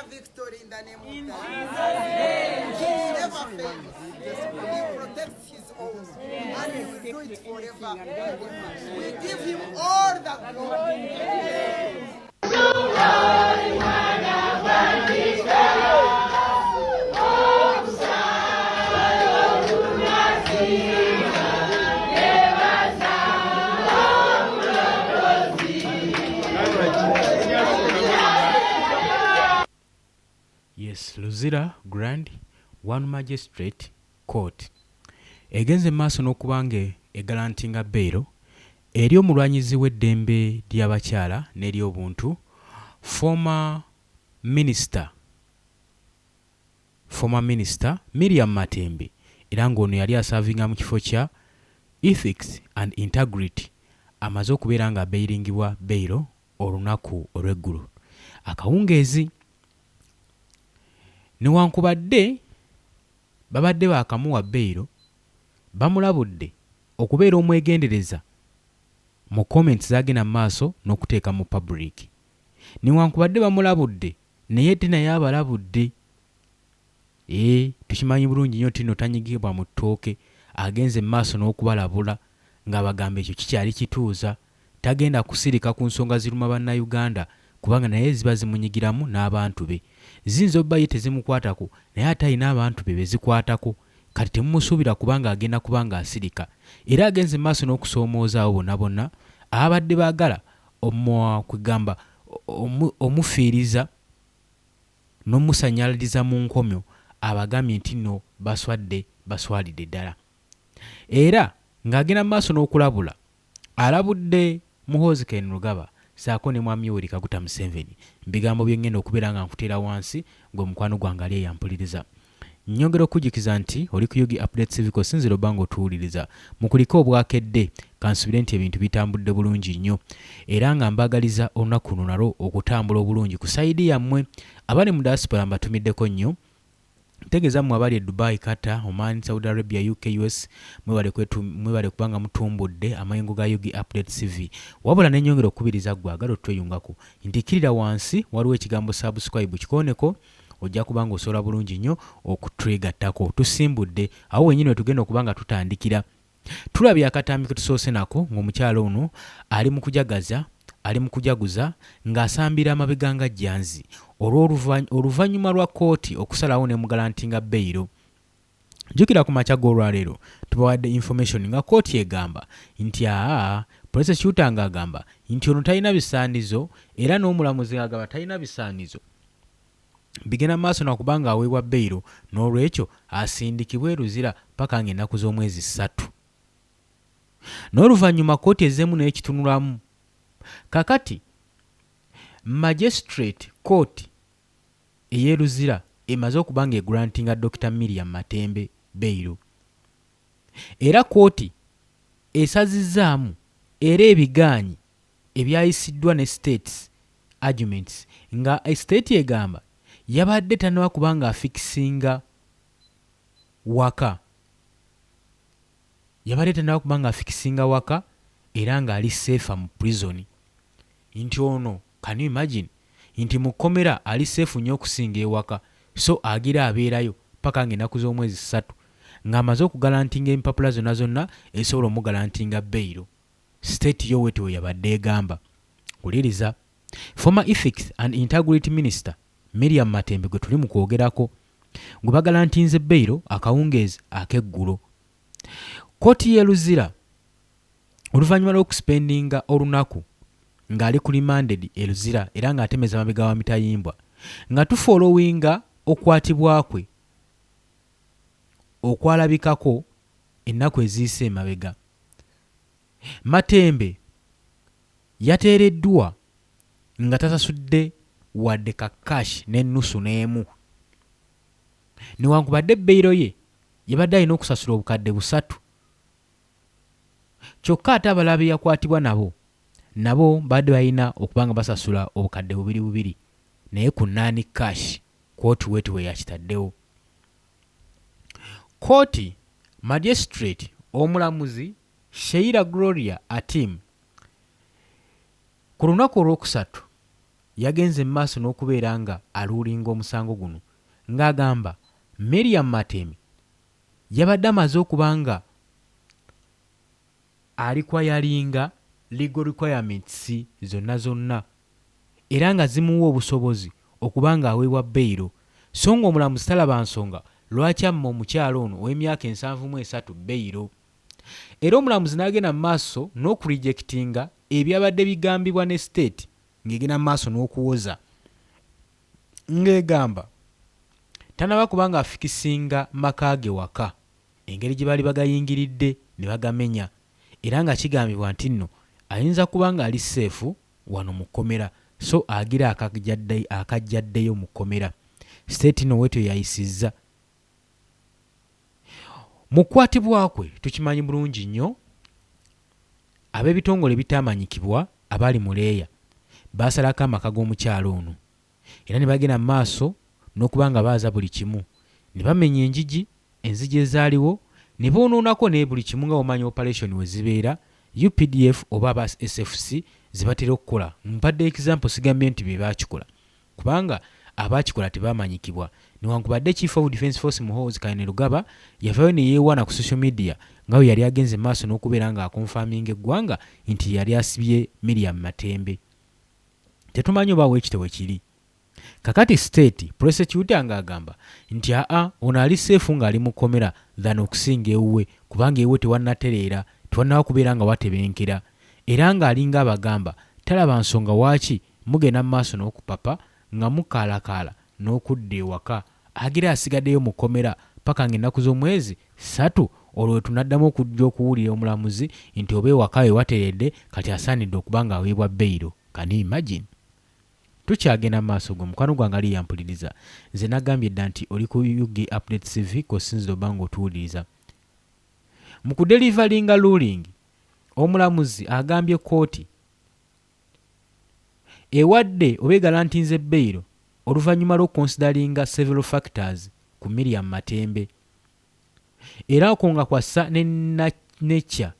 victory in the name of God. He never fails. He protects his own. And he will do it forever and ever. We give him all the glory. Yes, Luzira Grand One Magistrate Court egenze maaso n'okubange egalantinga bail eri omulwanyizi w'eddembe ly'abakyala n'ery'obuntu former minister Miriam Matembe era ng'ono yali asavinga mu kifo kya Ethics and Integrity amaze okubeera nga abeeringibwa bail olunaku olw'eggulu akawungeezi newankubadde babadde baakamuwa bail bamulabudde okubeera omwegendereza mu comments zagenda mu maaso n'okuteeka mu public newankubadde bamulabudde naye naye abalabudde tukimanyi bulungi nnyo tino tanyigibwa mu ttooke agenze mu maaso n'okubalabula ng'abagamba ekyo kikyali kituuza tagenda kusirika ku nsonga ziruma bannayuganda kubanga naye ziba zimunyigiramu n'abantu be ziyinza obba ye tezimukwatako naye ate alina abantu be bezikwatako kati temumusuubira kubanga agenda kubanga asirika era agenze mu maaso n'okusoomoozawo bonna bonna abadde baagala kwegamba omufiiriza n'omusanyaliriza mu nkomyo abagambye nti nno baswalidde ddala era ng'agenda mu maaso n'okulabula alabudde Muhoozi Kainerugaba Rugaba saako ne mwami Yoweri Kaguta Museveni bigambo byengenda okubeera nga nkuteera wansi gwe mukwano gwange ali eyampuliriza nnyongera okujikiza nti oli ku Yugi Update Civic sinziro bango tuwuliriza mukuliko obwakedde kansubire nti ebintu bitambudde bulungi nnyo era nga mbagaliza olunaku luno nalwo okutambula obulungi ku sayidi yammwe abali mu diaspora mbatumiddeko nnyo ntegeeza mmwe abali e Dubai, Qatar, Oman, Saudi Arabia, UK, US mwebale kubanga mutumbudde amayengo ga Yugi Update TV wabula n'ennyongera okubiriza gwagala otweyungako ntikirira wansi waliwo ekigambo subscribe kikoneko ojja kubanga osobola bulungi nnyo okutwegattako tusimbudde awo wennyini tugenda okubanga tutandikira tulabye akatambi ke tusoose nako ng'omukyalo ono ali mu kujagaza ali mu kujaguza ng'asambira amabega nga jjanzi oluvannyuma lwa kooti okusalawo ne mugalantinga bail jjukira ku makya g'olwaleero tubawadde information nga kooti egamba nti prosecutor ng'agamba nti ono talina bisaanizo era n'omulamuzi agamba talina bisaanizo bigenda maaso nakubanga aweebwa bail n'olwekyo asindikibwe Luzira paka ng'ennaku z'omwezi 3 n'oluvannyuma kooti ezzeemu n'ekitunulamu kakati magistrate court ey'e Luzira emaze okubanga egrantinga Dr. Miriam Matembe bail era kooti esazizzaamu era ebigaanyi ebyayisiddwa ne states arguments nga estate egamba yabadde tannaba kubanga afikisinga waka era ng'ali seefa mu prison nti ono can you imagine nti mu kkomera ali seefu nnyo okusinga ewaka so agira abeerayo paka ng'ennaku z'omwezi 3 ng'amaze okugalantinga empapula zonna esobola omugalantinga bail state yo wetwe yabadde egamba kuliriza former Ethics and Integrity Minister Miriam Matembe gwe tuli mu kwogerako gwe bagalantinze bail akawungeezi ak'eggulo kooti y'e Luzira oluvannyuma lw'okuspendinga olunaku ng'ali ku remanded e Luzira era ng'atemeza amabega wa mitayimbwa nga tufollowinga okwatibwa kwe okwalabikako ennaku eziyise emabega Matembe yateereddwa nga tasasudde wadde ka cash n'ennusu n'emu newankubadde bail ye yabadde alina okusasula obukadde 3 kyokka ate abalabe yakwatibwa nabo badde balina okubanga basasula obukadde 2 naye ku nani cash kooti wetwe yakitaddewo kooti magistrate omulamuzi Sheila Gloria Atim ku lunaku olwokusatu yagenze mu maaso n'okubeera nga aluulinga omusango guno ng'agamba Miriam Matemi yabadde amaze okuba nga alikwayalinga legal requirements zonna era nga zimuwa obusobozi okuba nga aweebwa beyiro so ng'omulamuzi talaba nsonga lwaki amma omukyalo ono ow'emyaka 73 beyiro. Era omulamuzi n'agenda mu maaso n'okurejectinga ebyabadde bigambibwa ne state ng'egenda mu maaso n'okuwoza ng'egamba tanaba kubanga afikisinga maka ge waka engeri gye baali bagayingiridde ne bagamenya era nga kigambibwa nti nno ayinza kuba nga ali seefu wano mu kkomera so agira akajjaddeyo mu kkomera. State no wetyo yayisizza. Mu kukwatibwa kwe tukimanyi bulungi nnyo ab'ebitongole bitamanyikibwa abali mu leeya baasalako amaka g'omukyalo ono era ne bagenda mu maaso n'okuba nga baaza buli kimu ne bamenya enzigi ezaaliwo ne boonoonako ne buli kimu nga bamanya operation we zibeera UPDF oba aba SFC zibatera okukola. Mpadde example sigambye nti be baakikola kubanga abaakikola tebamanyikibwa newankubadde Chief of Defence Force Muhoozi Kainerugaba yavaayo ne yeewaana ku social media nga we yali agenze mu maaso n'okubeera nga akonfaminga eggwanga nti yali asibye Miriam Matembe. Tetumanyi oba weekitewe kiri. Kakati state prosecutor ng'agamba nti ono ali seefu ng'ali mu kkomera than okusinga ewuwe kubanga ewuwe tewannatereera tewannaba kubeera nga watebenkera era ng'alinga abagamba talaba nsonga waaki mugenda mu maaso n'okupapa nga mukaalakaala n'okudda ewaka agira asigaddeyo mu kkomera paka ng'ennaku z'omwezi 3 olwo tunaddamu okujja okuwulira omulamuzi nti oba ewaka we wateredde kati asaanidde okuba nga aweebwa beyiro. Can you imagine? Tukyagenda maaso gwe mukwano gwange ali yampuliriza nze nagambye dda nti oli ku UG Update TV kosinzira oba nga otuwuliriza. Mu kudelivalinga ruling omulamuzi agambye kooti ewadde oba egalantinze beyiro oluvannyuma lw'okukonsidalinga several factors ku Miriam Matembe era ako nga kwassa ne nature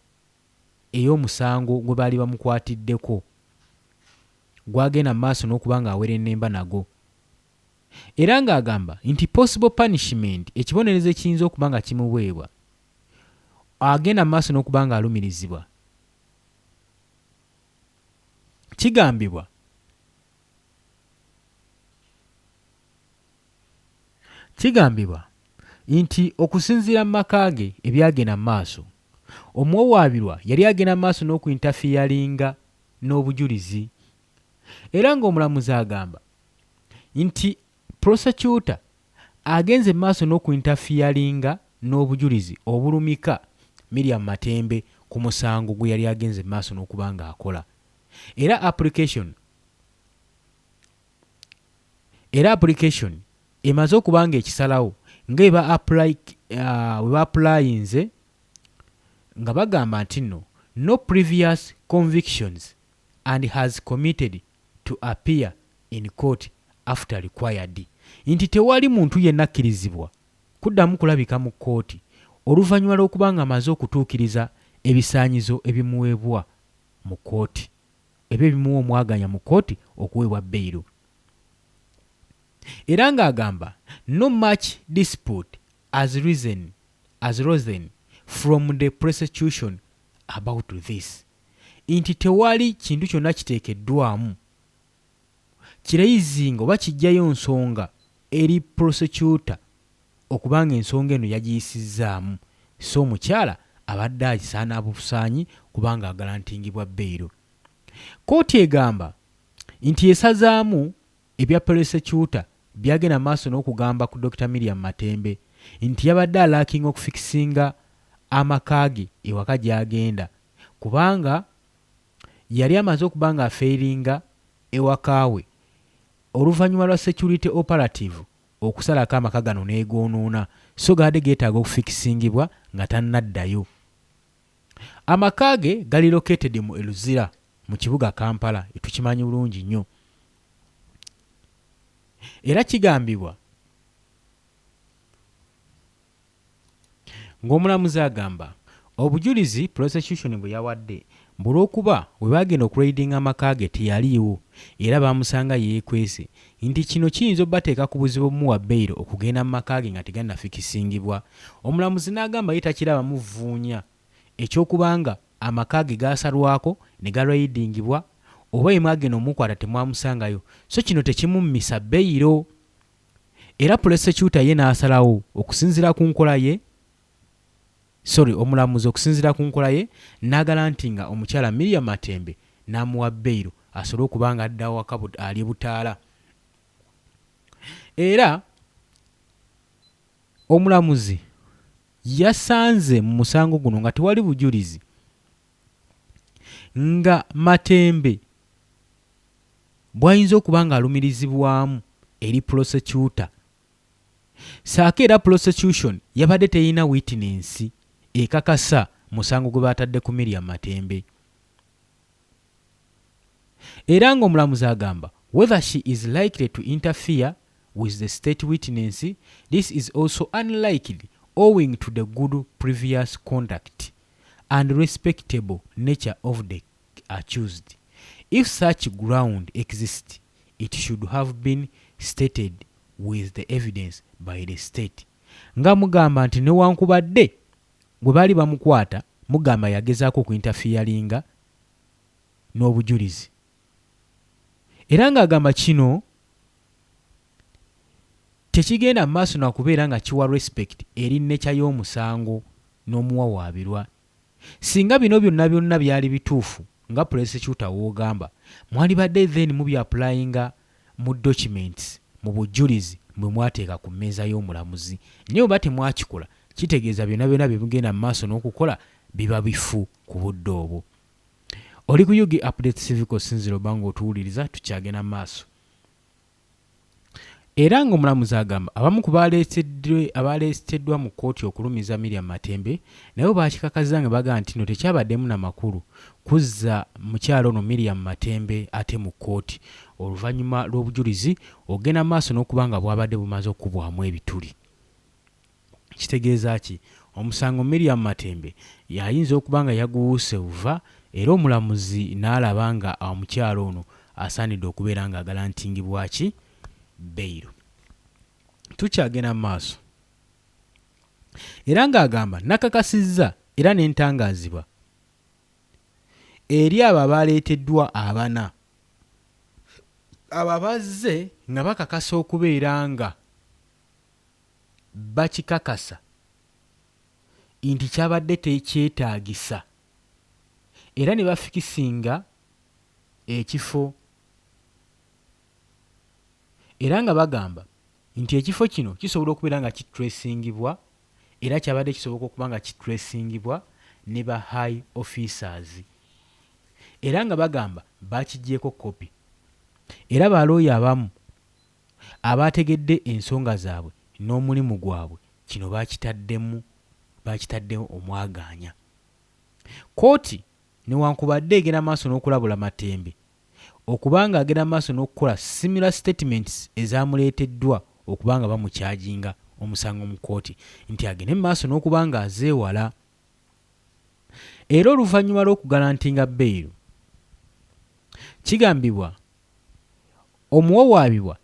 ey'omusango gwe baali bamukwatiddeko gwagenda mu maaso n'okuba nga awera ennemba nago era ng'agamba nti possible punishment ekibonerezo ekiyinza okuba nga kimuweebwa agenda mu maaso n'okuba nga alumirizibwa. Kigambibwa nti okusinziira mu maka ge ebyagenda mu maaso omuwawaabirwa yali agenda mu maaso n'okuintafiyalinga n'obujulizi era ng'omulamuzi agamba nti prosecutor agenze mu maaso n'okuintafiyalinga n'obujulizi obulumika Miriam Matembe ku musango gwe yali agenze mu maaso n'okuba nga akola era application emaze okuba nga ekisalawo nga we ba-applyinze nga bagamba nti no previous convictions and has committed to appear in court after required. Nti tewali muntu yenna akkirizibwa kuddamu kulabika mu kkooti oluvannyuma lw'okuba nga amaze okutuukiriza ebisaanyizo ebimuweebwa mu kkooti ebyo ebimuwa omwaganya mu kkooti okuweebwa beyiro. Era ng'agamba no much dispute as risen from the prosecution about this. Nti tewali kintu kyonna kiteekeddwamu kirayizinga oba kijjayo nsonga eri prosecutor okubanga ensonga eno yagiyisizzaamu so omukyala abadde agisaana busaanyi kubanga agalantingibwa beyiro. Kooti egamba nti esazaamu ebya prosecutor byagenda maaso n'okugamba ku Dr. Miriam Matembe nti yabadde alaakinga okufikisinga amaka ge ewaka gy'agenda kubanga yali amaze okuba nga afeeringa ewaka we oluvannyuma lwa security operative okusalako amaka gano n'egoonoona so gaadde geetaaga okufikisingibwa nga tannaddayo. Amaka ge gali located mu Eluzira mu kibuga Kampala etukimanyi bulungi nnyo era kigambibwa ng'omulamuzi agamba obujulizi prosecution bwe yawadde Bulwokuba bwe bagenda okuraidinga amaka ge teyaliiwo era bamusanga yeekwese nti kino kiyinza obbateeka ku buzibu bumuwa beyiro okugenda mu maka ge nga tegannafikisingibwa. Omulamuzi n'agamba ye takiraba muvuunya ekyokubanga amaka ge gaasalwako ne garaidingibwa oba ye mwagenda omukwata temwamusangayo, so kino tekimummisa beyiro. Era prosecutor ye n'asalawo okusinziira ku nkola ye omulamuzi okusinziira ku nkola ye n'agalantinga omukyala Miriam Matembe n'amuwa beyiro asobole okubanga adda waka ali butaala. Era omulamuzi yasanze mu musango guno nga tewali bujulizi nga Matembe bw'ayinza okuba nga alumirizibwamu eri prosecutor, saako era prosecution yabadde teyina witness ekakasa musango gwe batadde ku Miriam Matembe. Era ng'omulamuzi agamba whether she is likely to interfere with the state witness, this is also unlikely owing to the good previous conduct and respectable nature of the accused. If such ground exists, it should have been stated with the evidence by the state. Nga mugamba nti newankubadde bwe baali bamukwata mugamba yagezaako okuintafiyalinga n'obujulizi. Era ng'agamba kino tekigenda mu maaso nakubeera nga kiwa respect eri nature y'omusango n'omuwawaabirwa. Singa bino byonna byali bituufu nga prosecutor w'ogamba, mwalibadde then mubyapulayinga mu documents mu bujulizi bwe mwateeka ku mmeeza y'omulamuzi. Naye oba temwakikola kitegeeza byonna bye mugenda mu maaso n'okukola biba bifu ku budde obwo. Oli ku UG Update Civic osinzira oba ng'otuwuliriza tukyagenda mu maaso. Era ng'omulamuzi agamba abamu ku abaleeteddwa mu kkooti okulumiza Miriam Matembe naye baakikakaza nga bagamba nti no tekyabaddemu na makulu kuzza mukyalo ono Miriam Matembe ate mu kkooti oluvannyuma lw'obujulizi ogenda maaso n'okuba nga bwabadde bumaze okubwamu ebituli. Kitegeeza ki? Omusango Miriam Matembe yayinza okuba nga yaguwuuse buva era omulamuzi n'alaba nga omukyalo ono asaanidde okubeera nga agalantingibwa ki beyiro. Tukyagenda mu maaso. Era ng'agamba nakakasizza era n'entangaazibwa eri abo abaleeteddwa abana abo bazze nga bakakasa okubeera nga bakikakasa nti kyabadde tekyetaagisa era ne bafikisinga ekifo era nga bagamba nti ekifo kino kisobola okubeera nga kitracingibwa era kyabadde kisoboka okuba nga kitracingibwa ne ba high officers era nga bagamba bakigyeko kopi era balooya abamu abategedde ensonga zaabwe n'omulimu gwabwe kino bakitaddemu omwagaanya. Kooti newankubadde egenda maaso n'okulabula Matembe okubanga agenda maaso n'okukola similar statements ezamuleeteddwa okubanga bamukyajinga omusango mu kkooti nti agende maaso n'okubanga azeewala. Era oluvannyuma lw'okugalantinga beyiro kigambibwa omuwawaabirwa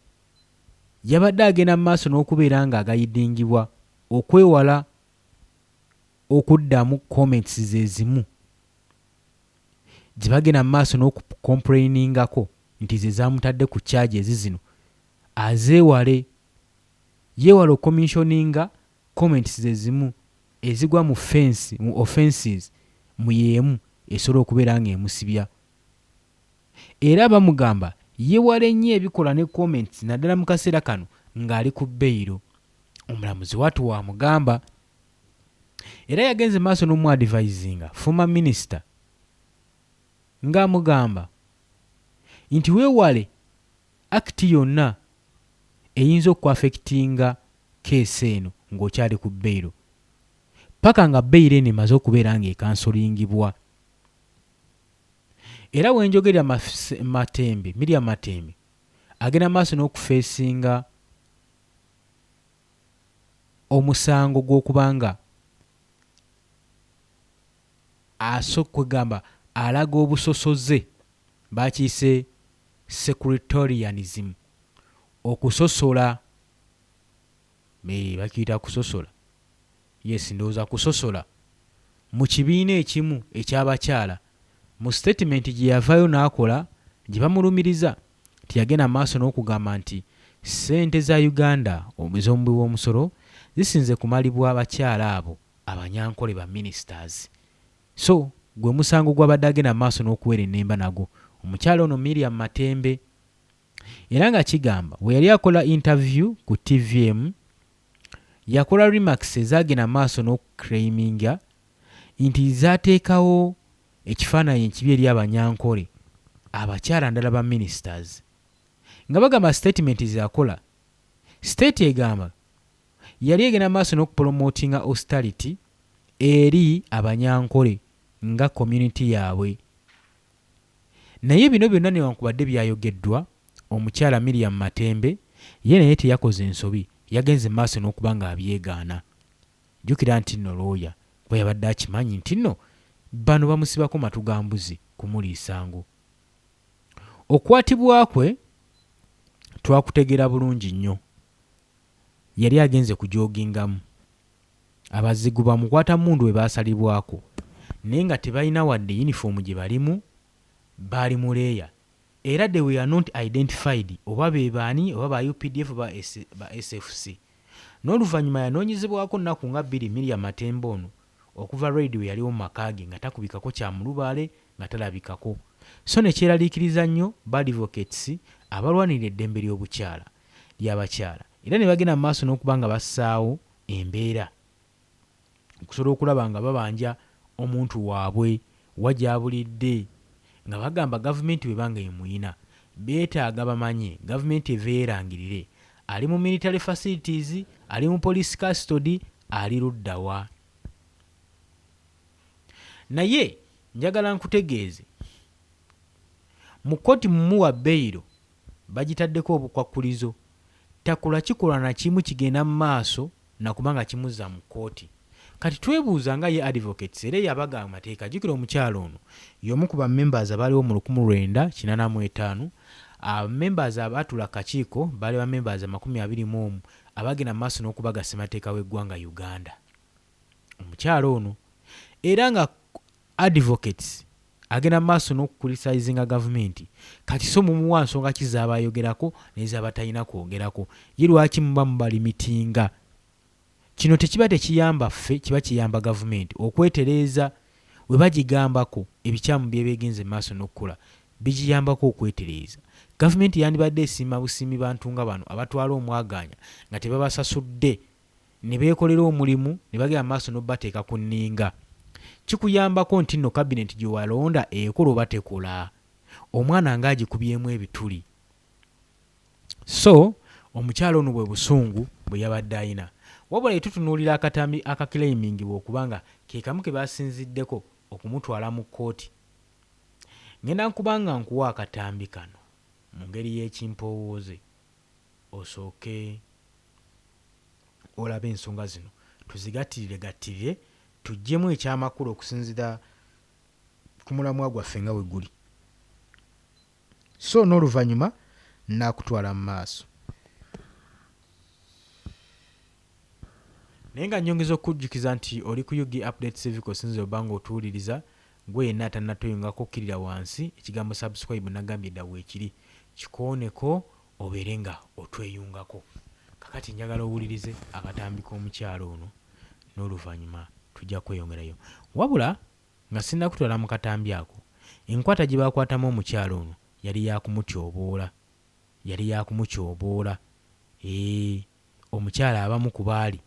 yabadde agenda maaso n'okubeera nga agayidingibwa okwewala okuddamu comments zezimu gye bagenda maaso n'okucomplainingako nti ze zamutadde ku charge zino azeewale yeewala ocommissioninga comments zezimu ezigwa mu offenses mu yeemu esobola okubeera nga emusibya. Era bamugamba yeewale nnyo ebikola ne comments naddala mu kaseera kano ng'ali ku beyiro. Omulamuzi watu wamugamba era yagenze maaso n'omuadvisinga former minister ng'amugamba nti weewale akiti yonna eyinza okuafekitinga keesi eno ng'okyali ku beyiro paka nga beyiro eno emaze okubeera nga ekansolingibwa. Era wenjogerera Miriam Matembe agenda maaso n'okufeesinga omusango gw'okubanga kwegamba alaga obusosoze bakiyise secretarianism, okusosola. Bakiyita kusosola. Yes, ndowooza kusosola mu kibiina ekimu eky'abakyala. Mu statement gye yavaayo n'akola gye bamulumiriza tiyagenda maaso n'okugamba nti ssente za Uganda ez'omubi w'omusolo zisinze kumalibwa abakyala abo abanyankole ba ministers. So gwe musango gw'abadde agenda maaso n'okuwera ennemba nagwo omukyala ono Miriam Matembe. Era nga kigamba bwe yali akola interview ku TVM yakola remarks ezagenda maaso n'okuclaiminga nti zaateekawo ekifaananyi ekibi eri abanyankole abakyala ndala ba ministers, nga bagamba statement zakola. State egamba yali egenda maaso n'okupromotinga austerity eri abanyankole nga community yaabwe. Naye bino byonna newankubadde byayogeddwa, omukyala Miriam Matembe ye naye teyakoze ensobi, yagenze maaso n'okuba nga abyegaana. Jjukira nti nno looya bwe yabadde akimanyi nti nno bano bamusibako matu ga mbuzi kumuliisango. Okukwatibwa kwe twakutegeera bulungi nnyo. Yali agenze kujoogingamu, abazigu bamukwata mundu we baasalibwako, naye nga tebalina wadde yunifoomu gye balimu, baali mu leeya. Era they were not identified oba be baani oba ba UPDF ba SFC. N'oluvannyuma yanoonyezebwako nnaku nga 2 Miriam Matembe ono okuva radio yaliwo mu maka ge nga takubikako kya mulubaale nga talabikako. So ne kyeraliikiriza nnyo bad advocates abalwanira eddembe ly'abakyala. Era ne bagenda mu maaso n'okuba nga bassaawo embeera okusobola okulaba nga babanja omuntu waabwe wajabulidde, nga bagamba gavumenti bwebanga emuyina beetaaga bamanye gavumenti eva yerangirire ali mu military facilities, ali mu police custody, ali luddawa. Naye njagala nkutegeeze mu kkooti mumuwa beyiro bagitaddeko obukwakkulizo, takula kikola na kimu kigenda mu maaso nakubanga kimuzza mu kkooti. Kati twebuuza nga ye advocates era yabaga amateeka. Jjukira omukyalo ono y'omu ku members abaaliwo mu 1985, members abaatula kakiiko baali ba members 21 abagenda mu maaso n'okubaga ssemateeka w'eggwanga Uganda. Omukyalo ono era nga advocates agenda mu maaso n'okucriticizinga gavumenti, kati so mumuwa nsonga ki z'abayogerako n'ez'abatalina kwogerako. Ye lwaki muba mubalimitinga? Kino tekiba tekiyamba ffe, kiba kiyamba gavumenti okwetereeza. We bagigambako ebikyamu bye beegenze maaso n'okkola bigiyambako okwetereeza. Gavumenti yandibadde esiima busiimi bantu nga bano abatwala omwaganya nga tebabasasudde ne beekolera omulimu ne bagenda maaso n'obateeka ku nninga. Kikuyambako nti nno kabineti gye walonda ekola oba tekola. Omwana ng'agikubyemu ebituli. So omukyalo ono bwe busungu bwe yabadde ayina. Wabula tutunuulira akatambi akakiraimingibwa okubanga ke kamu ke basinziddeko okumutwala mu kkooti. Ngenda nkubanga nkuwa akatambi kano mu ngeri y'ekimpowooze osooke olabe ensonga zino tuzigattirire tuggyemu ekyamakulu okusinzira ku mulamwa gwaffe nga we guli. So n'oluvannyuma naakutwala mu maaso. Naye nga nnyongeza okujjukiza nti oli ku UG Update Civic osinze obanga otuwuliriza, gwe yenna atannatoyongako okkirira wansi ekigambo subscribe nagambye dda weekiri kikooneko obeere nga otweyungako. Kakati njagala owulirize akatambi k'omukyalo ono n'oluvannyuma tujja kweyongerayo. Wabula nga sinnakutwala mu katambi ako, enkwata gye baakwatamu omukyalo ono yali yakumutyoboola. Omukyala abamu ku baali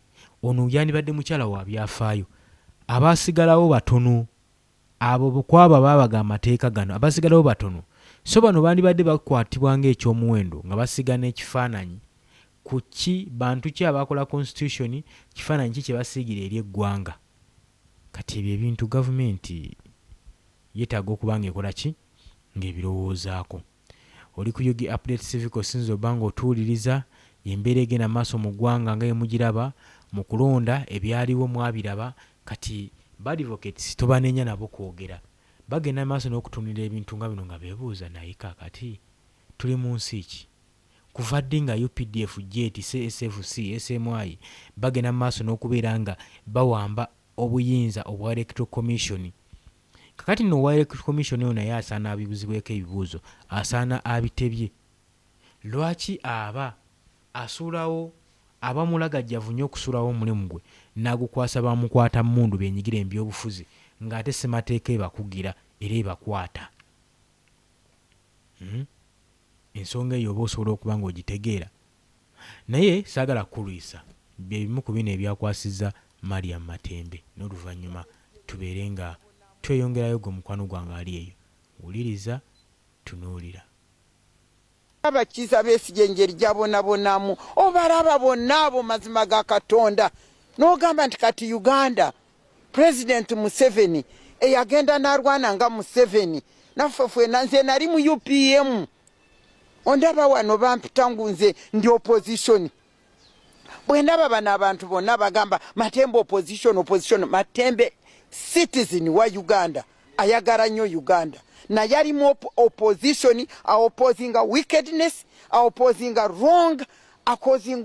ono yandibadde mukyala wa byafaayo. Abaasigalawo batono, abo kwabo baabaga amateeka gano abaasigalawo batono. So bano bandibadde bakwatibwa ng'ekyomuwendo nga basiga n'ekifaananyi ku ki bantu ki abaakola constitution, kifaananyi ki kye basiigira eri eggwanga. Kati ebyo ebintu gavumenti yeetaaga okuba ng'ekola ki ng'ebirowoozaako. Oli ku UG Update Civic osinza obanga otuwuliriza embeera egenda maaso mu ggwanga nga emugiraba mu kulonda ebyaliwo mwabiraba. Kati bad advocates tobaneenya nabo kwogera, bagenda maaso n'okutunira ebintu nga bino nga beebuuza naye kaakati tuli mu nsi ki kuva ddi nga UPDF jet SFC SMI bagenda maaso n'okubeera nga bawamba obuyinza obwa electoral commission. Kakati no wa electoral commission ono naye asaana abibuzibweko ebibuuzo, asaana abitebye. Lwaki aba asuulawo abamulagajjavu nnyo okusuulawo omulimu gwe n'agukwasa bamukwata mmundu byenyigira ebyobufuzi ng'ate ssemateeka ebakugira era ebakwata. Ensonga eyo oba osobola okuba ng'ogitegeera. Naye saagala kulwisa bye bimu ku bino ebyakwasizza Mariam Matembe, n'oluvannyuma tubeere nga tweyongerayo gwe mukwano gwange ali eyo. Wuliriza, tunuulira. Abakiza Besigye engeri gyabonabonamu obalaba bonna abo mazima ga Katonda n'ogamba nti kati Uganda President Museveni eyagenda n'arwana nga Museveni naffe ffenna nze nali mu UPM ondaba wano bampita ngu nze ndi opposition. Bwe ndaba bano abantu bonna bagamba Matembe opposition Matembe citizen wa Uganda ayagala nnyo Uganda. Na yali mu opposition opposing wickedness, opposing wrong, opposing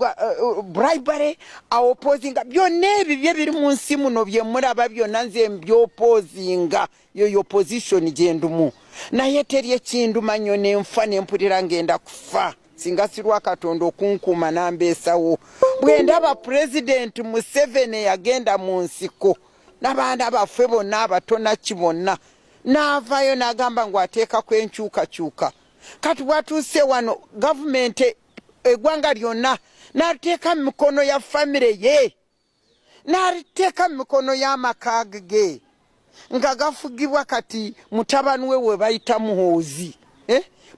bribery, opposing byonna ebyo bye biri mu nsi muno bye mulaba byonna nze byopposing yo opposition gyendumu. Naye teri ekinduma nnyo n'enfa n'empulira ngenda kufa singa sirwa Katonda okunkuuma n'ambeesawo. Bwe ndaba President Museveni yagenda mu nsiko n'abaana baffe bonna abatona ki bonna n'avaayo n'agamba ngu ateeka kwenkyukakyuka. Kati watuuse wano gavumenti eggwanga lyonna n'aliteeka mu mikono ya famire ye n'aliteeka mu mikono y'amaka ge nga gafugibwa kati mutabani we bayita Muhoozi.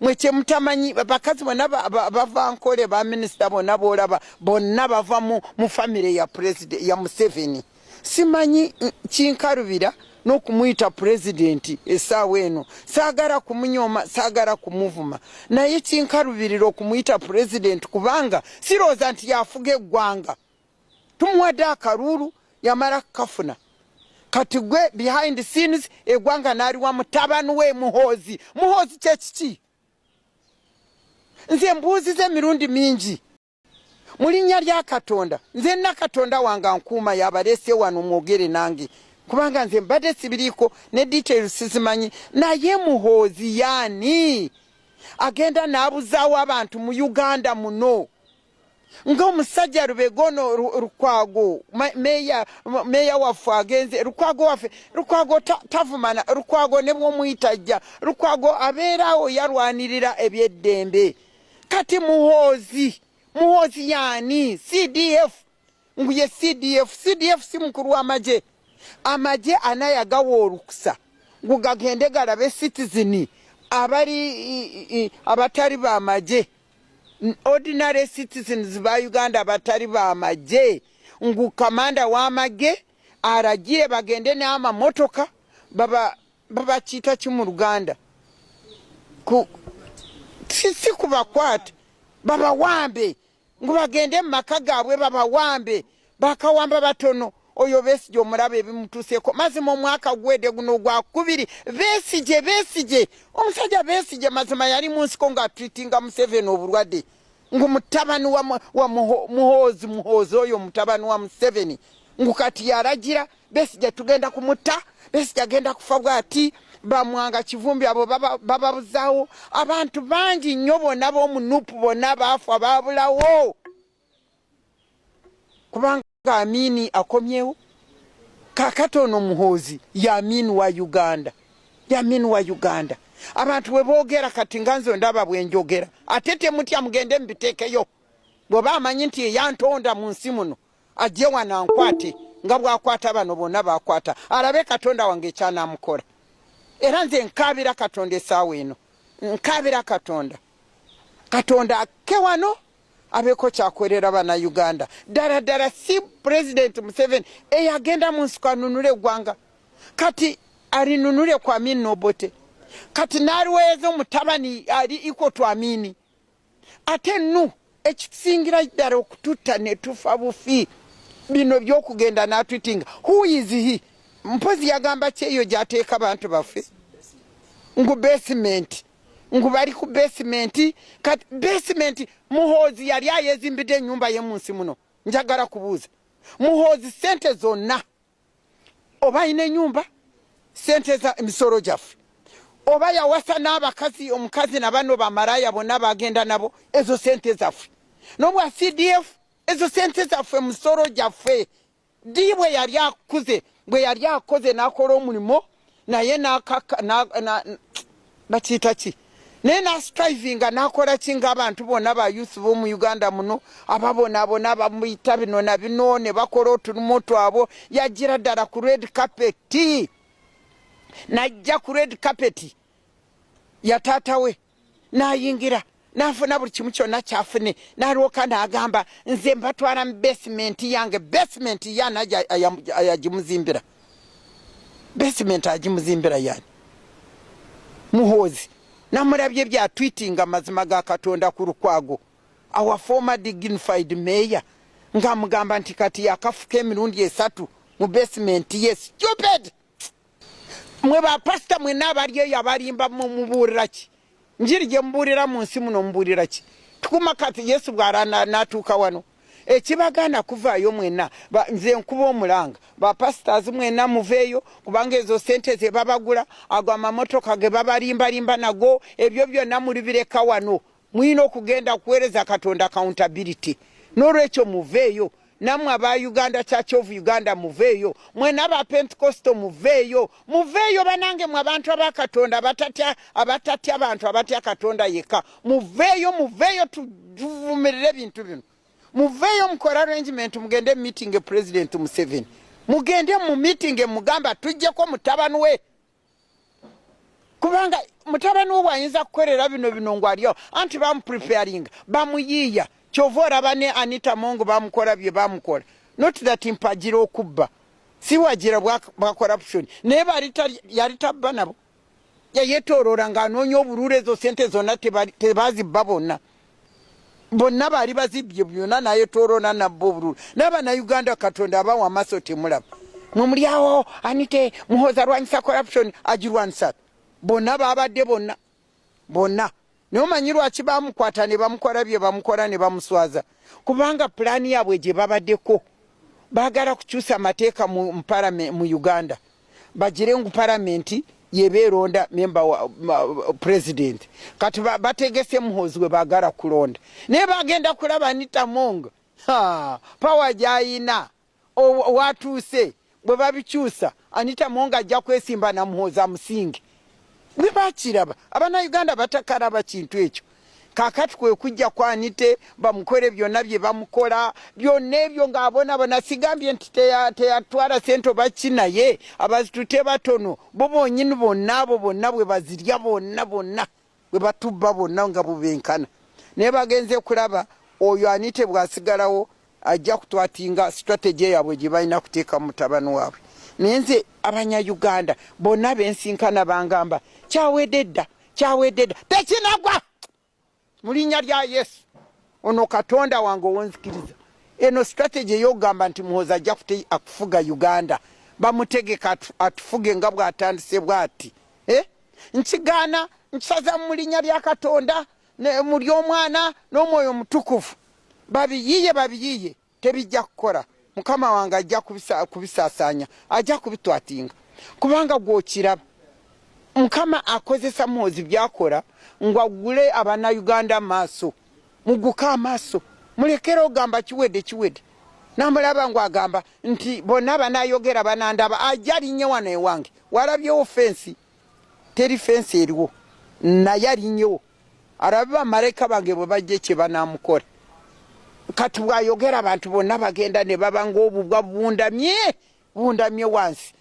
Mwe kye mutamanyi bakazi bonna bava Nkole ba minisita bonna boolaba bonna bava mu famire ya president ya Museveni. Simanyi kinkalubira n'okumuyita president essaawa eno saagala kumunyoma saagala kumuvuma naye kinkalubirira okumuyita president kubanga sirooza nti yafuga eggwanga. Tumuwadde akalulu yamala kafuna kati gwe behind the scenes eggwanga n'aliwa mutabani we Muhoozi. Muhoozi kye kiki? Nze mbuuziza emirundi mingi mu linnya lya Katonda nze nna Katonda wange nkuuma yabaleese wano mwogere nange kubanga nze mbadde sibiriiko ne details sizimanyi. Naye Muhoozi yaani agenda n'abuzaawo abantu mu Uganda muno ng'omusajja Rubegono Lukwago meya waffe agenze Lukwago tavumana Lukwago ne bw'omuyita Lukwago abeerawo yarwanirira ebyeddembe. Kati Muhoozi yaani CDF nguye CDF si mukulu w'amagye. Amagye anayagawa olukusa ngu gagende galabe citizen abatali b'amagye ordinary citizens ba Uganda abatali b'amagye ngu kamanda w'amagye aragire bagende n'amamotoka babakiyita ki mu Luganda si kubakwata babawambe ngu bagende mu maka gaabwe babawambe bakawamba batono. Oyo Besigye omulaba ebimutuuseeko mazima omwaka gwedde guno gwakubiri Besigye omusajja Besigye mazima yali mu nsiko ng'atwitinga Museveni obulwadde ngu mutabani wa Muhoozi oyo mutabani wa Museveni ngu kati yalagira Besigye tugenda kumutta Besigye agenda kufa bw'ati bamwanga Kivumbi abo bababuzaawo abantu bangi nnyo bonna b'omunupu bonna baafa baabulawo kubanga Amini akomyewo. Kakati ono Muhoozi yamini wa Uganda. Abantu we boogera kati nga nze ndaba bwe njogera ate temutya mugende mbiteekeyo. Bw'oba amanyi nti eyantonda mu nsi muno ajje wano ankwate nga bw'akwata bano bonna baakwata alabe Katonda wange ekyanamukola. Era nze nkaabira Katonda essaawa eno nkaabira Katonda ake wano abeko kyakwerera bana Uganda. Ddala si President Museveni eyagenda mu nsiko anunule eggwanga kati alinunule kwa Amin Obote kati n'aliweeza omutabani ali iko to Amini ate nu ekisingira ddala okututta ne tufa bufi bino by'okugenda n'atwitinga who is he? Mpozi yagamba kyeyo gy'ateeka bantu baffe ngu basement ngu bali ku basement kati basement Muhoozi yali ayezimbidde ennyumba ye munsi muno njagala kubuuza Muhoozi sente zonna oba ine nyumba sente za emisolo gyaffe oba yawasa n'abakazi omukazi na bano bamalaya bonna bagenda nabo ezo sente zaffe n'obwa CDF ezo sente zaffe emisolo gyaffe ddi bwe yali akuze bwe yali akoze n'akola omulimo naye bakiyita ki naye nastrivinga n'akola ki ng'abantu bonna ba youth b'omu Uganda muno ababonaabona abamuyita bino na bino ne bakola otulimu twabo yagira ddala ku red carpet najja ku red carpet ya taata we n'ayingira n'afuna buli kimu kyonna kyafune n'alwoka n'agamba nze mbatwala mu basement yange basement yana ayagimuzimbira basement agimuzimbira yani Muhoozi namulabye bya tweeting amazima ga Katonda ku Lukwago our former dignified mayor ngamugamba nti kati yakafuka emirundi 3 mu basement yes stupid mwe ba pastor mwe nabali yabalimba mubuulira ki njiri gye mbuulira mu nsi muno mbuulira ki tukuma kati Yesu bw'arana natuuka wano ekibagana kuvaayo mwena nze nkuba omulanga ba pastors mwena muveeyo kubanga ezo sente ze babagula ago amamotoka ge babalimbalimba nago ebyo byonna mulibireka wano mwina okugenda kuweereza Katonda accountability n'olwekyo muveeyo namwe aba Uganda Church of Uganda muveeyo mwena aba Pentecostal muveeyo banange mwe abantu aba Katonda abatatya abantu abatya Katonda yeka muveeyo tuvumirire ebintu bino muveeyo mukola arrangement mugende meeting President Museveni mugende mu meeting mugamba tujjeko mutabani we kubanga mutabani we ayinza kukolera bino ngwaliyo anti bamu preparing bamuyiya kyovora bane Anita Mongo bamukola bye bamukola not that mpajira okubba si wagira bwa corruption neba yalitabba nabo yayetoroora ng'anoonya obululu ezo sente zonna tebazibba bonna bali bazibye byonna nayetoroona nabbo obululu n'abana Uganda Katonda abawa amaso temulaba nomulyawo Anite Muhoozi alwanyisa corruption agirwanisa bonna babadde bonna nomanyi lwaki bamukwata ne bamukola bye bamukola ne bamuswaza kubanga pulaani yaabwe gye babaddeko baagala kukyusa amateeka mu Uganda bagire ngu palamenti yebeeronda memba wa president kati bategese Muhoozi we baagala kulonda naye bagenda kulaba Anita Mongo power gyayina watuuse bwe babikyusa Anita Mongo ajja kwesimba na Muhoozi amusinge bwe bakiraba abana Uganda batakalaba kintu ekyo kakati kwe kujja kwa Anite bamukole byonna bye bamukola byonna ebyo ng'abona sigambye nti teyatwala sente bakinaye abazitute batono bo bonyini bonna bwe bazirya bonna bwe batubba bonna nga bubenkana naye bagenze kulaba oyo Anite bwasigalawo ajja kutwatinga strategy yaabwe gye balina kuteeka mu mutabani waabwe naye nze abanya-Uganda bonna bensinkana bangamba kyawedde dda tekinagwa mu linnya lya Yesu ono Katonda wange owonzikiriza eno strategy ey'okugamba nti Muhoozi ajja akufuga Uganda bamutegeka atufuge nga bw'atandise bw'ati nkigaana nkisaza mu linnya lya Katonda mu ly'Omwana n'Omwoyo Omutukuvu babiyiye tebijja kukola Mukama wange ajja kubisaasaanya ajja kubitwatinga kubanga gw'okiraba Mukama akozesa Muhoozi byakola ngwagule abana Uganda maaso muguka amaaso mulekere ogamba kiwedde namulaba ngwagamba nti bonna banayogera banandaba ajalinye wano ewange walabyewo fensi teri fensi eriwo naye alinyewo arabe bamaleka bange bwe bajje kye banamukola kati bwayogera abantu bonna bagenda ne baba ng'obubwa bundamye wansi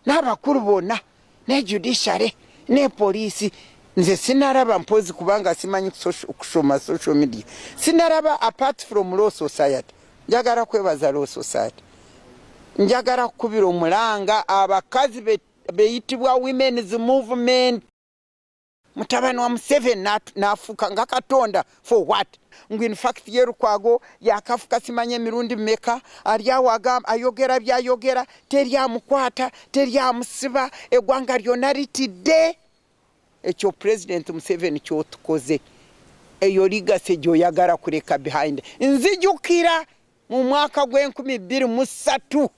n'abakulu bonna ne judiciary ne poliisi nze sinaraba mpozi kubanga simanyi kusoma social media sinaraba apart from law society njagala kwebaza law society njagala kukubira omulanga abakazi beyitibwa women's movement mutabani wa Museveni nafuuka nga Katonda for what ngu in fact ye Lukwago yakafuka simanye emirundi mmeka ali awo agamba ayogera byayogera teryamukwata teryamusiba eggwanga lyonna litidde ekyo President Museveni kyotukoze eyo ligase gyoyagala kuleka behind. Nzijukira mu mwaka gw'2023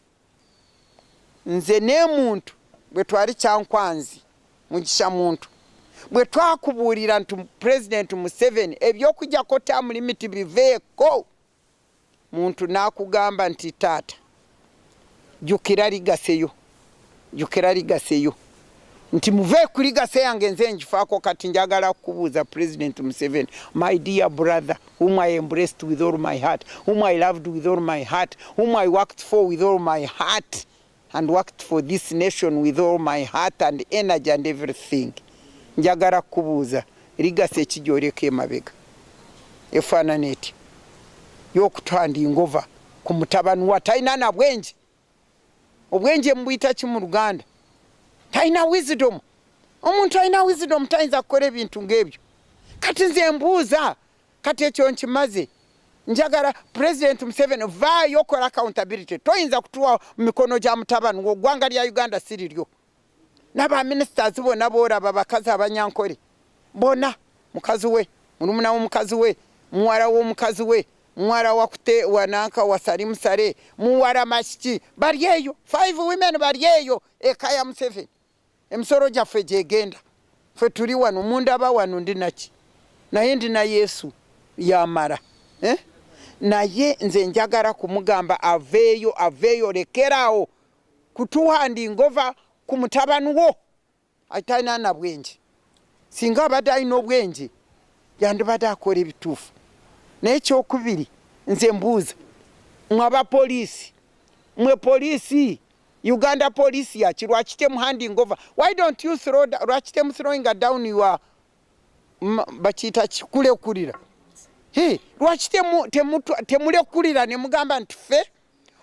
nze ne muntu bwe twali Kyankwanzi Mugisha muntu bwe twakubuulira nti President Museveni ebyokujjako term limit biveeko, muntu n'akugamba nti taata jukira ligaseyo nti muve ku ligase yange nze njifaako. Kati njagala kubuuza President Museveni, my dear brother whom I embraced with all my heart, whom I loved with all my heart, whom I worked for with all my heart and worked for this nation with all my heart and energy and everything, njagala kubuuza ligase ekijoleka emabega efaanana eti y'okutwanda ingova ku mutabani wa talina na bwenje. Obwenje mbuyita ki mu Luganda? Talina wisdom. Omuntu alina wisdom tayinza kukola ebintu ng'ebyo. Kati nze mbuuza, kati ekyo nkimaze. Njagala President Museveni vaayo okola accountability. Toyinza kutuwa mu mikono gya mutabani gw'eggwanga lya Uganda si liryo. N'abaministers bonna boolaba bakazi abanyankole bonna, mukazi we, mulumuna w'omukazi we, muwala w'omukazi we, muwala wakute wananka wasali musale, muwala mashiki bali eyo, 5 women bali eyo eka ya Museveni. Emisoro gyaffe gyegenda, ffe tuli wano mundaba wano ndi naki naye ndina Yesu yamala naye nze njagala kumugamba aveeyo lekeraawo kutuhandi ingova ku mutabani wo atalina na bwenje. Singa abadde alina obwenje yandibadde akola ebituufu. Naye ekyokubiri nze mbuuza mwe abapoliisi, mwe poliisi Uganda police yaki lwaki temuhanding over? Why don't you lwaki throwing down your bakiyita kikulekulira? Lwaki temulekulira ne mugamba nti ffe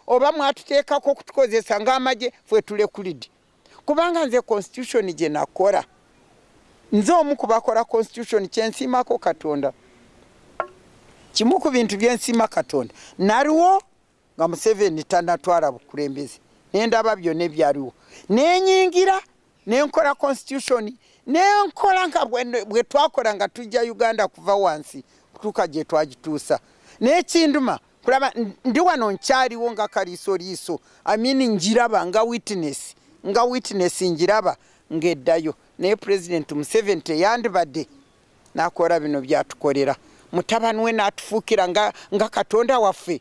oba mwatuteekako okutukozesa ng'amagye ffe tulekulidde? Kubanga nze constitution gye nakola, nze omu ku bakola constitution kyensiimako Katonda. Kimu ku bintu byensiima Katonda naliwo nga Museveni tannatwala bukulembeze, nendaba byonna ebyaliwo, nenyingira nenkola constitution, nenkola nga bwe twakola nga tujja Uganda kuva wansi kutuuka gye twagituusa. N'ekinduma kulaba ndi wano nkyaliwo nga kaliisoliiso, njiraba nga witness njiraba ng'eddayo. Naye President Museveni teyandibadde n'akola bino byatukolera. Mutabani we n'atufuukira nga Katonda waffe.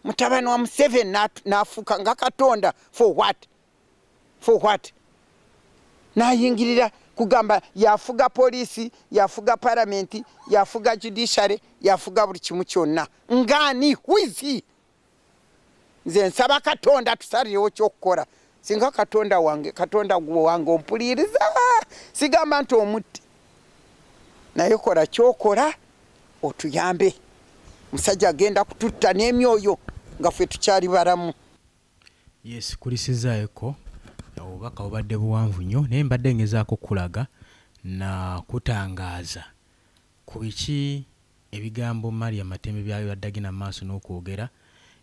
Mutabani wa Museveni n'afuuka nga Katonda. For what? N'ayingirira kugamba yafuga poliisi, yafuga parliament, yafuga judiciary, yafuga buli kimu kyonna. Ngani? Who is he? Nze nsaba Katonda tusalirewo ky'okukola. Singa Katonda wange ompuliriza, sigamba nti omutti. Naye kola ky'okola otuyambe. Musajja agenda kututta n'emyoyo nga ffe tukyali balamu. Yes, kulisizaayoko obubaka obadde buwanvu nnyo, naye mbadde ngezaako kulaga na kutangaaza ku biki ebigambo Maria Matembe byabadde agenda maaso n'okwogera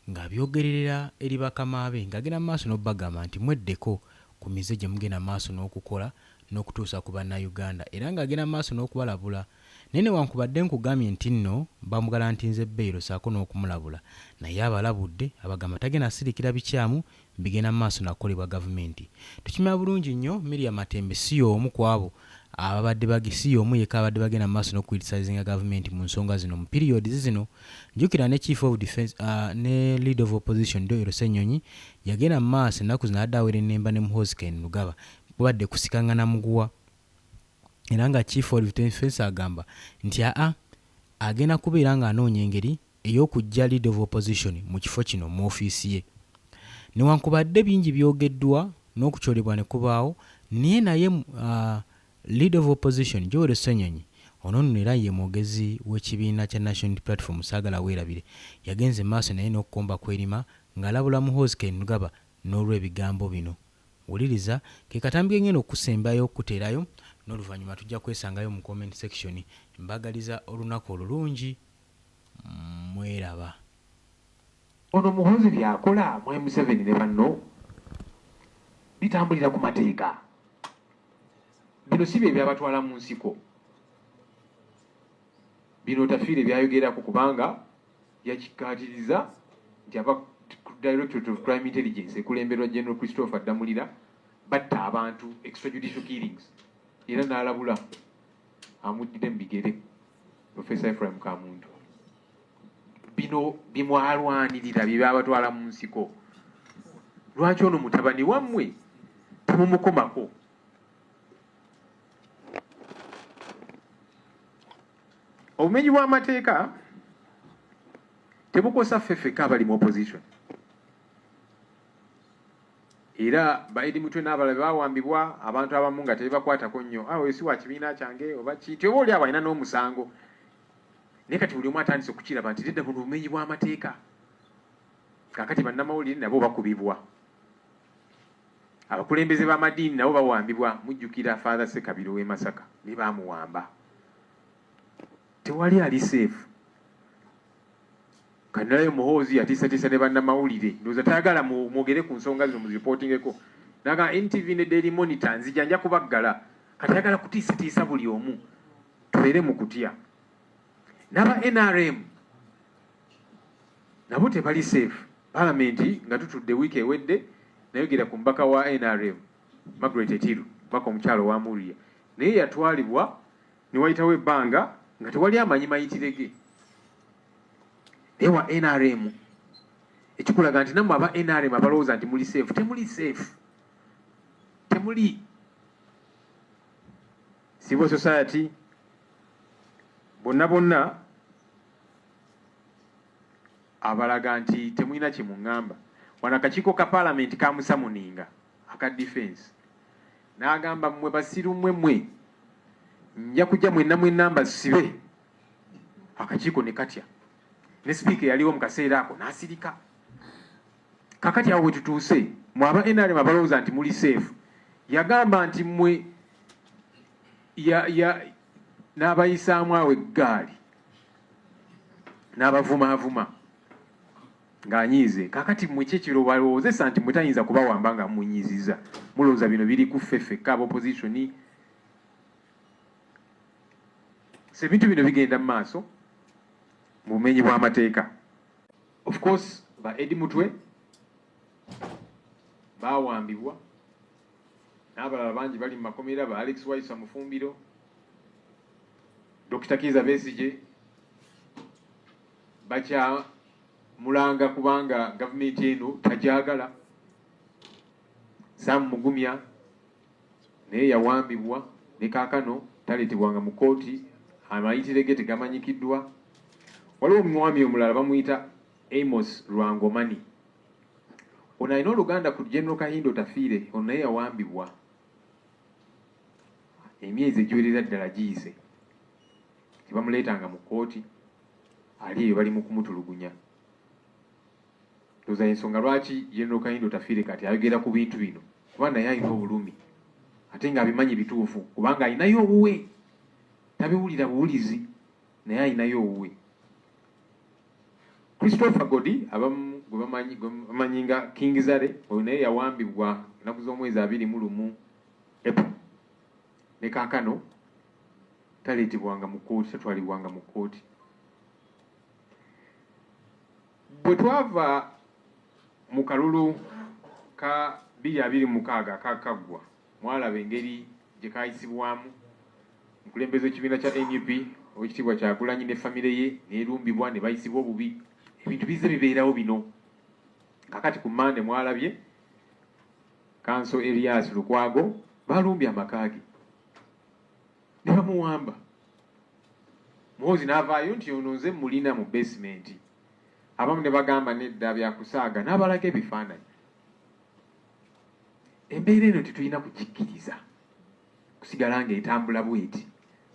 nga byogerera eri bakama be, ng'agenda maaso n'obagamba nti mweddeko ku mize gye mugenda maaso n'okukola n'okutuusa ku bannayuganda, era ng'agenda maaso n'okubalabula. Naye newankubadde nkugambye nti nno bamugala nti nze bbeero saako n'okumulabula, naye abalabudde abagamba tagenda sirikira bikyamu bigenda maaso nakolebwa gavumenti. Tukimanya bulungi nnyo Maria Matembe si y'omu ku abo ababadde si y'omu yekka abadde bagenda maaso n'okuyitisazinga gavumenti mu nsonga zino mu periods zino. Njukira ne Chief of Defence ne Leader of Opposition Ndoyo Ssenyonyi yagenda maaso ennaku zino adde awera ennemba ne Muhoozi Kainerugaba kubadde kusikangana muguwa, era nga Chief of Defence agamba nti agenda kubeera nga anoonya engeri ey'okujja Leader of Opposition mu kifo kino mu ofiisi ye. Newankubadde bingi byogeddwa n'okukyolebwa ne kubaawo, naye Leader of Opposition Joel Ssenyonyi ono nno era ye mwogezi w'ekibiina kya National Platform Saagala Weerabire yagenze maaso naye n'okukomba kwerima ng'alabula Muhoozi Kainerugaba n'olw'ebigambo bino. Wuliriza ke katambi ngeno okusembayo okuteerayo n'oluvannyuma tujja kwesangayo mu comment section. Mbagaliza olunaku olulungi, mweraba. Ono Muhoozi byakola mwe Museveni ne banno bitambulira ku mateeka. bino si bye byabatwala mu nsiko, bino Tafiire byayogerako kubanga yakikkaatiriza nti aba Directorate of Crime Intelligence ekulemberwa General Christopher Damulira batta abantu extrajudicial killings era n'alabula amuddire mu bigere Professor Ephraim Kamuntu. Bino bimwalwanirira bye byabatwala mu nsiko. Lwaki ono mutabani wammwe temumukomako? Obumenyi bw'amateeka tebukosa ffeffeka abali mu opposition. Era Baidi Mutwe n'abalala bawambibwa abantu abamu nga tebakwatako nnyo. Awo esi wa kibiina kyange oba ki ti oba oli abalina n'omusango. Naye kati buli omu atandise okukiraba nti nedda buno obumenyi bw'amateeka. Kaakati bannamawulire nabo bakubibwa. Abakulembeze b'amadiini nabo bawambibwa. Mujjukira Father Sekabiro w'e Masaka ne baamuwamba. Tewali ali safe. Kanalayo Muhoozi yatiisatiisa ne bannamawulire ndowooza tayagala mwogere ku nsonga zino muzireportingeko naga NTV ne Daily Monitor nzija nja kubaggala kati ayagala kutiisatiisa buli omu tubeere mu kutya. N'aba NRM nabo tebali safe. Palamenti nga tutudde wiiki ewedde nayogera ku mbaka wa NRM Margaret Etiru mbaka omukyalo wa Muria naye yatwalibwa ne wayitawo ebbanga nga tewali amanyi mayitirege. Ewa NRM ekikulaga nti nammwe aba NRM abalowooza nti muli safe. Temuli safe. Temuli. Civil society bonna abalaga nti temulina kye muŋŋamba. Wano akakiiko ka Parliament kamusamuninga aka defense n'agamba mmwe basiru mmwe nja kujja mwenna mbasibe. Akakiiko ne katya. Ne speaker yaliwo mu kaseera ako n'asirika. Kakati awo wetutuuse mwe aba NRM abalowooza nti muli safe yagamba nti mmwe n'abayisaamu awo eggaali n'abavumaavuma ng'anyiize. Kakati mmwe kyekiro balowoozesa nti mmwe tayinza kubawamba nga munyiiziza. Mulowooza bino biri ku ffeffekka aba opposition. So ebintu bino bigenda mu maaso mu bumenyi bw'amateeka. Of course ba Eddie Mutwe bawambibwa n'abalala bangi bali mu makomera ba Alex Waisa Mufumbiro, Dr. Kiza Besigye bakya mulanga kubanga gavumenti eno tajagala. Sam Mugumya naye yawambibwa ne kaakano taleetebwanga mu kooti amayitirege tegamanyikiddwa. Waliwo omwami omulala bamuyita Amos Lwangomani. Ono alina oluganda ku General Kahindo Tafiire. Ono naye yawambibwa emyezi egiwerera ddala giyise. Tebamuleetanga mu kooti. Ali eyo bali mu kumutulugunya. Ndowooza ensonga lwaki General Kahindo Tafiire kati ayogera ku bintu bino kuba naye alina obulumi ate ng'abimanyi bituufu kubanga alinayo obuwe. Tabiwulira buwulizi naye alinayo obuwe. Christopher Godi abamu gwe bamanyi nga King Zare oyo naye yawambibwa ennaku z'omwezi 21 April ne kaakano taleetebwanga mu kooti, tatwalibwanga mu kooti. Bwe twava mu kalulu ka 2026 akakaggwa mwalaba engeri gye kayisibwamu omukulembeze w'ekibiina kya NUP Oweekitiibwa Kyagulanyi ne famire ye neerumbibwa ne bayisibwa obubi. Ebintu bize bibeerawo bino. Kakati ku Mande mwalabye Kanso Elias Lukwago balumbye amaka ge ne bamuwamba. Muhoozi n'avaayo nti ono nze mulina mu basement. Abamu ne bagamba nedda byakusaaga n'abalaga ebifaananyi. Embeera eno tetulina kugikkiriza kusigala ng'etambula bweti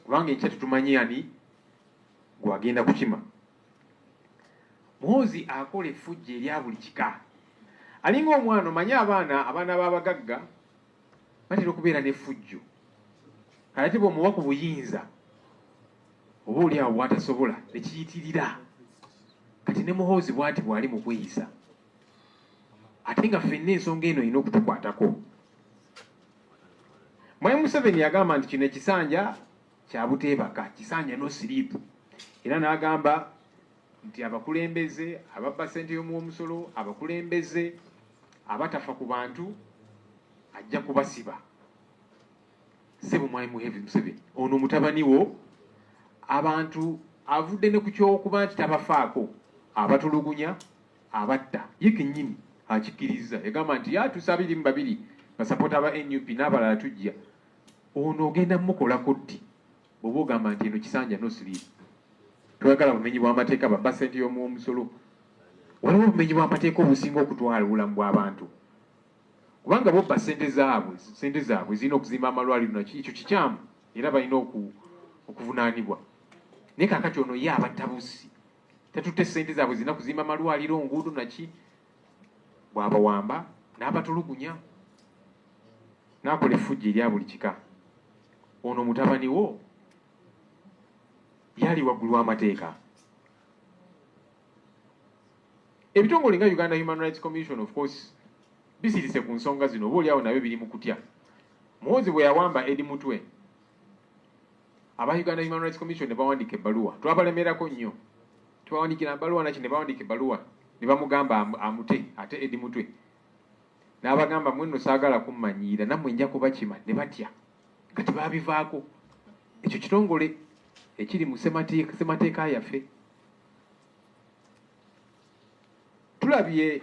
kubanga enkya tetumanyi ani gwagenda kukima. Muhoozi akola effujjo erya buli kika. Alinga omwana omanyi abaana b'abagagga batera okubeera n'effujjo. Kale bw'omuwa ku buyinza oba oli awo bw'atasobola ne kiyitirira. Kati ne Muhoozi bw'ati bw'ali mu kweyisa. Ate nga ffenna ensonga eno erina okutukwatako. Mwai Museveni yagamba nti kino ekisanja kya Buteebaka, kisanja no sleep. Era n'agamba nti abakulembeze ababba ssente y'omuwomusolo, abakulembeze abatafa ku bantu ajja kubasiba. Sebo Mwai Museveni ono mutabani wo abantu avudde ne ku ky'okuba nti tabafaako, abatulugunya, abatta, ye kennyini akikkiriza. Yagamba nti yatusa 22 basapota aba NUP n'abalala tujja. Ono ogenda mukolako ddi bw'oba ogamba nti eno kisanja no sleep. Twagala bumenyi bw'amateeka babba ssente y'omuwomusolo. Waliwo obumenyi bw'amateeka obusinga okutwala obulamu bw'abantu. Kubanga bobba ssente zaabwe zirina okuzimba amalwaliro naki ekyo kikyamu era balina okuvunaanibwa. Naye kaakati ono ye abattabusi tatutte ssente zaabwe zirina kuzimba amalwaliro, nguudo naki, bw'abawamba n'abatulugunya n'akola effujjo erya buli kika. Ono mutabani wo yali waggulu w'amateeka. Ebitongole nga Uganda Human Rights Commission of course bisirise ku nsonga zino, oba oliawo nabyo biri mu kutya. Muhoozi bwe yawamba Edi Mutwe, aba Uganda Human Rights Commission ne bawandika ebbaluwa, twabalemerako nnyo. Tubawandikira ebbaluwa naki ne bawandika ebbaluwa ne bamugamba amute ate Edi Mutwe n'abagamba mwenno saagala kummanyiira nammwe nja kubakima, ne batya kati baabivaako. Ekyo kitongole ekiri mu ssemateeka yaffe. Tulabye